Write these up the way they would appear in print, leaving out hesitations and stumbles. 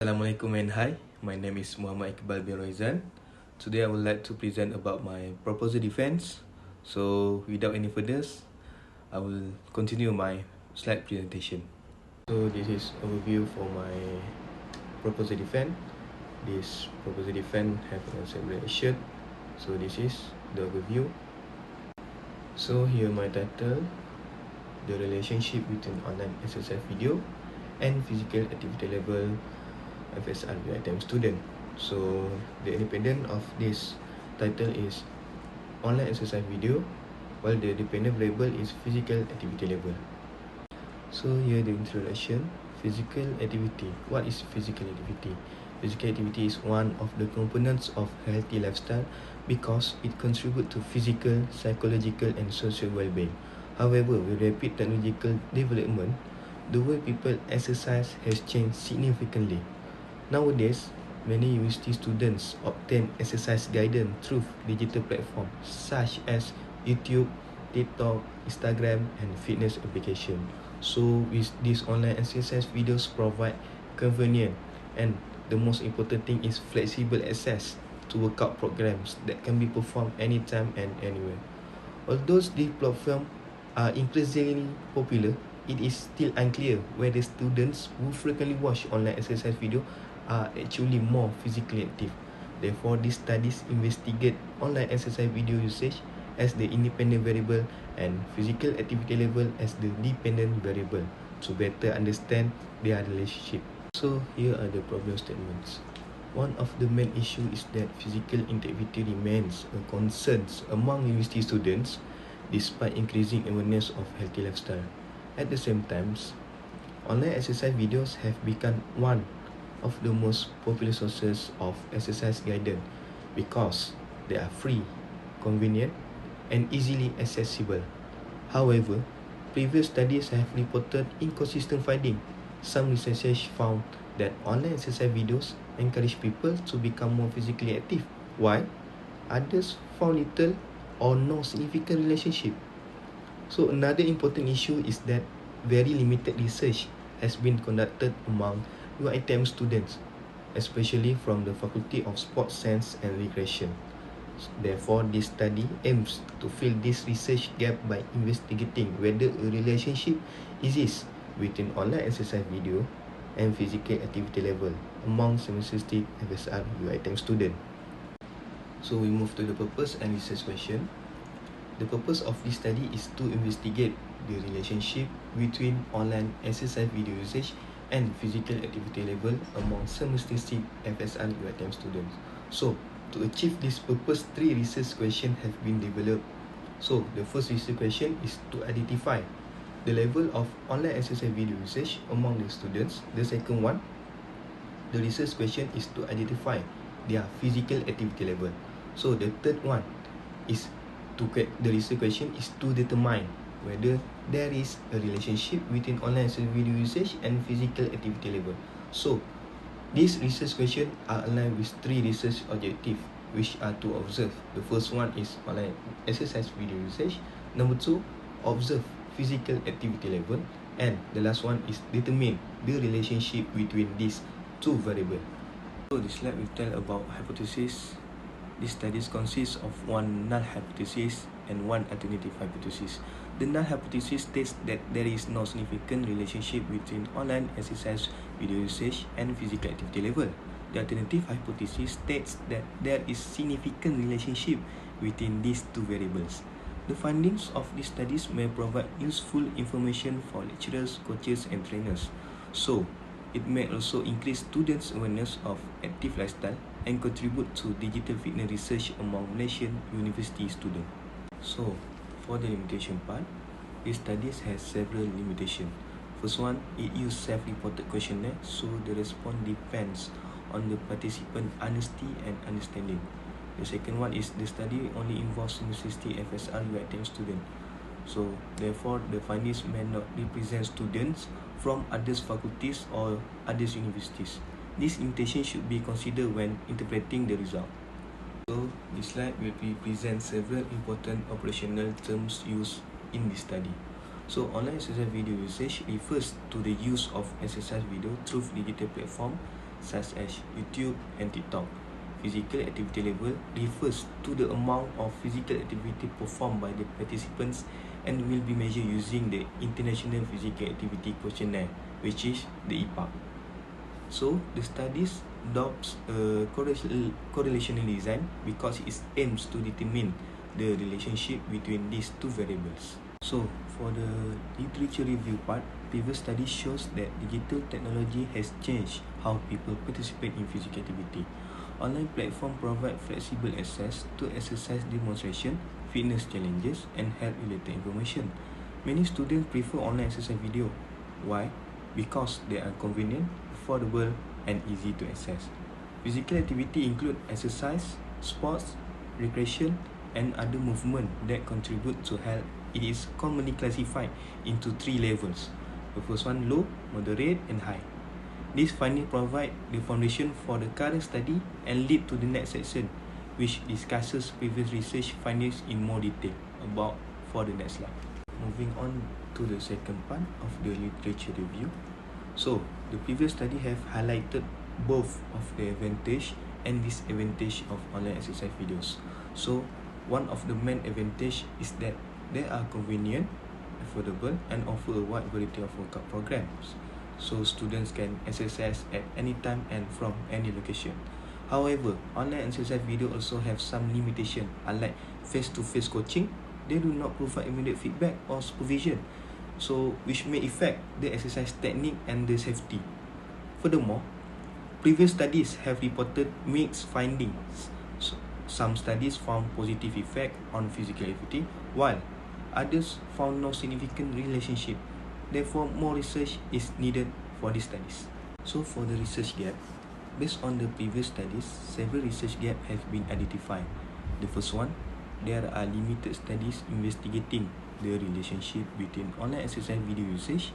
Assalamualaikum and hi, my name is Muhammad Iqbal bin Roizan. Today I would like to present about my proposal defense. So without any further, I will continue my slide presentation. So this is overview for my proposal defense. This proposal defense have a separation. So this is the overview. So here my title, the relationship between online exercise video and physical activity level FSR item student. So the independent of this title is online exercise video, while the dependent variable is physical activity level. So here the introduction. Physical activity. What is physical activity? Physical activity is one of the components of healthy lifestyle because it contributes to physical, psychological and social well-being. However, with rapid technological development, the way people exercise has changed significantly. Nowadays, many university students obtain exercise guidance through digital platforms such as YouTube, TikTok, Instagram, and fitness application. So, with these online exercise videos provide convenient and the most important thing is flexible access to workout programs that can be performed anytime and anywhere. Although these platforms are increasingly popular, it is still unclear whether students who frequently watch online exercise video are actually more physically active. Therefore, these studies investigate online exercise video usage as the independent variable and physical activity level as the dependent variable to better understand their relationship. So here are the problem statements. One of the main issues is that physical activity remains a concern among university students despite increasing awareness of healthy lifestyle. At the same time, online exercise videos have become one of the most popular sources of exercise guidance because they are free, convenient, and easily accessible. However, previous studies have reported inconsistent findings. Some researchers found that online exercise videos encourage people to become more physically active, while others found little or no significant relationship. So another important issue is that very limited research has been conducted among UiTM students, especially from the Faculty of Sports Science and Recreation. Therefore, this study aims to fill this research gap by investigating whether a relationship exists between online exercise video and physical activity level among semester FSR UiTM students. So we move to the purpose and research question. The purpose of this study is to investigate the relationship between online exercise video usage and physical activity level among semester FSR UiTM students. So, to achieve this purpose, 3 research questions have been developed. So, the first research question is to identify the level of online exercise video usage among the students. The second one, the research question is to identify their physical activity level. So, the third one is the research question is to determine whether there is a relationship between online exercise video usage and physical activity level. So, these research questions are aligned with 3 research objectives, which are to observe. The first one is online exercise video usage. Number 2, observe physical activity level. And the last one is determine the relationship between these 2 variables. So, this slide will tell about hypothesis. This studies consists of one null hypothesis and one alternative hypothesis. The null hypothesis states that there is no significant relationship between online exercise video usage and physical activity level. The alternative hypothesis states that there is significant relationship between these 2 variables. The findings of these studies may provide useful information for lecturers, coaches, and trainers. So, it may also increase students' awareness of active lifestyle and contribute to digital fitness research among Malaysian university students. So, for the limitation part, this studies has several limitations. First one, it uses self-reported questionnaire, so the response depends on the participant honesty and understanding. The second one is the study only involves university FSR UiTM students. So, therefore, the findings may not represent students from other faculties or other universities. This limitation should be considered when interpreting the result. So, this slide will present several important operational terms used in this study. So, online exercise video usage refers to the use of exercise video through digital platform such as YouTube and TikTok. Physical activity level refers to the amount of physical activity performed by the participants and will be measured using the International Physical Activity Questionnaire, which is the IPAQ. So, the studies adopts a correlational design because it aims to determine the relationship between these two variables. So, for the literature review part, previous study shows that digital technology has changed how people participate in physical activity. Online platform provide flexible access to exercise demonstration, fitness challenges, and health-related information. Many students prefer online exercise video. Why? Because they are convenient, affordable, and easy to access. Physical activity include exercise, sports, recreation, and other movement that contribute to health. It is commonly classified into 3 levels. The first one, low, moderate, and high. This finding provide the foundation for the current study and lead to the next section, which discusses previous research findings in more detail about for the next slide. Moving on to the second part of the literature review. So, the previous study have highlighted both of the advantage and disadvantage of online exercise videos. So, one of the main advantage is that they are convenient, affordable, and offer a wide variety of workout programs. So students can exercise at any time and from any location. However, online exercise video also have some limitation. Unlike face-to-face coaching, they do not provide immediate feedback or supervision, so which may affect the exercise technique and the safety. Furthermore, previous studies have reported mixed findings. So, some studies found positive effect on physical activity, while others found no significant relationship. Therefore, more research is needed for these studies. So, for the research gap, based on the previous studies, several research gaps have been identified. The first one, there are limited studies investigating the relationship between online exercise video usage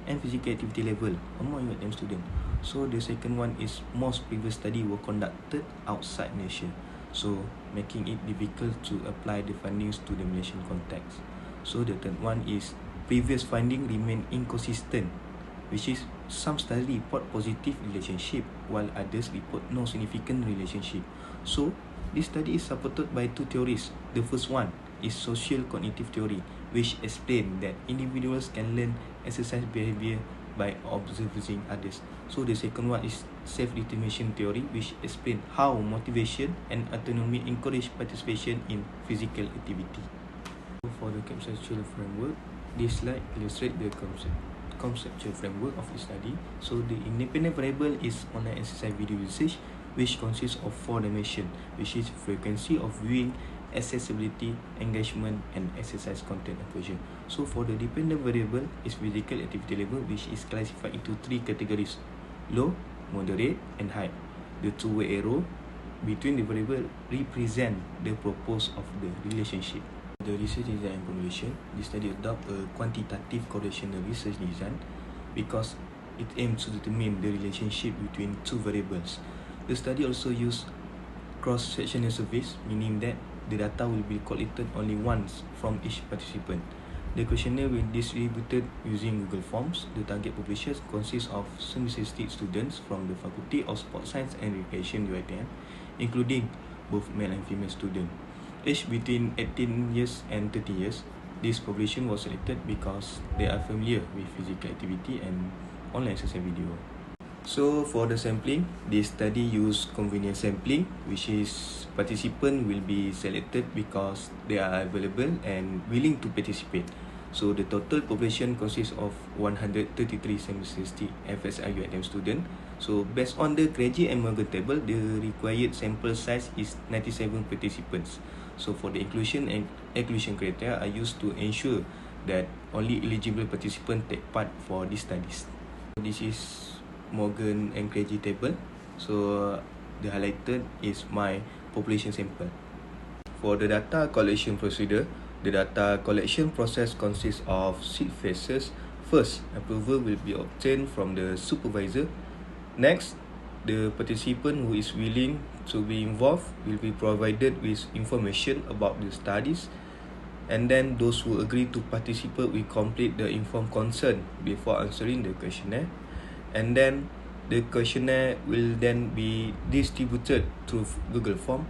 and physical activity level among UiTM students. So, the second one is most previous studies were conducted outside Malaysia, so making it difficult to apply the findings to the Malaysian context. So, the third one is previous finding remain inconsistent, which is some studies report positive relationship while others report no significant relationship. So, this study is supported by 2 theories. The first one is social cognitive theory, which explain that individuals can learn exercise behavior by observing others. So, the second one is self-determination theory, which explain how motivation and autonomy encourage participation in physical activity. For the conceptual framework, this slide illustrates the conceptual framework of the study. So, the independent variable is online exercise video usage, which consists of 4 dimensions, which is frequency of viewing, accessibility, engagement, and exercise content exposure. So, for the dependent variable is physical activity level, which is classified into 3 categories: low, moderate, and high. The two-way arrow between the variable represent the purpose of the relationship. The research design and formulation, this study adopt a quantitative correlational research design because it aims to determine the relationship between 2 variables. The study also used cross-sectional surveys, meaning that the data will be collected only once from each participant. The questionnaire will be distributed using Google Forms. The target population consists of semi-statistic students from the Faculty of Sports Science and Recreation UiTM, including both male and female students. Aged between 18 years and 30 years, this population was selected because they are familiar with physical activity and online exercise video. So, for the sampling, this study used convenient sampling, which is participants will be selected because they are available and willing to participate. So, the total population consists of 133 semi-statistic FSI UiTM students. So, based on the graduate and Morgan table, the required sample size is 97 participants. So, for the inclusion and exclusion criteria are used to ensure that only eligible participants take part for these studies. This is Morgan and Craigie table. So, the highlighted is my population sample. For the data collection procedure, the data collection process consists of 6 phases. First, approval will be obtained from the supervisor. Next, the participant who is willing to be involved will be provided with information about the studies, and then those who agree to participate will complete the informed consent before answering the questionnaire, and then The questionnaire will then be distributed through Google Form,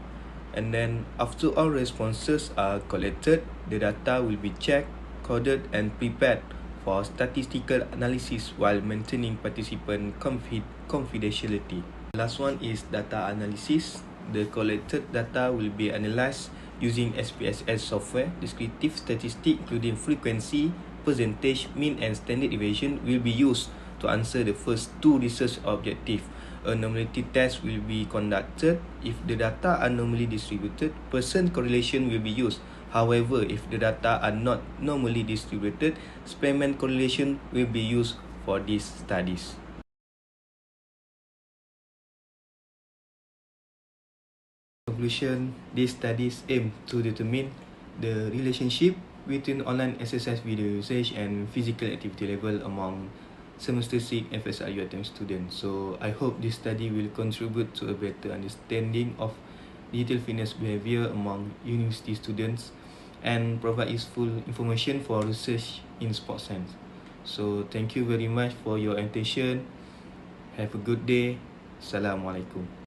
and then after all responses are collected, the data will be checked, coded and prepared for statistical analysis while maintaining participant confidentiality. Last one is data analysis. The collected data will be analyzed using SPSS software. Descriptive statistics including frequency, percentage, mean and standard deviation will be used to answer the first two research objectives. A normality test will be conducted. If the data are normally distributed, percent correlation will be used. However, if the data are not normally distributed, Spearman correlation will be used for these studies. Conclusion, these studies aim to determine the relationship between online exercise video usage and physical activity level among semester 6 FSRU attempt students. So I hope this study will contribute to a better understanding of digital fitness behavior among university students and provide useful information for research in sports science. So thank you very much for your attention. Have a good day. Assalamualaikum.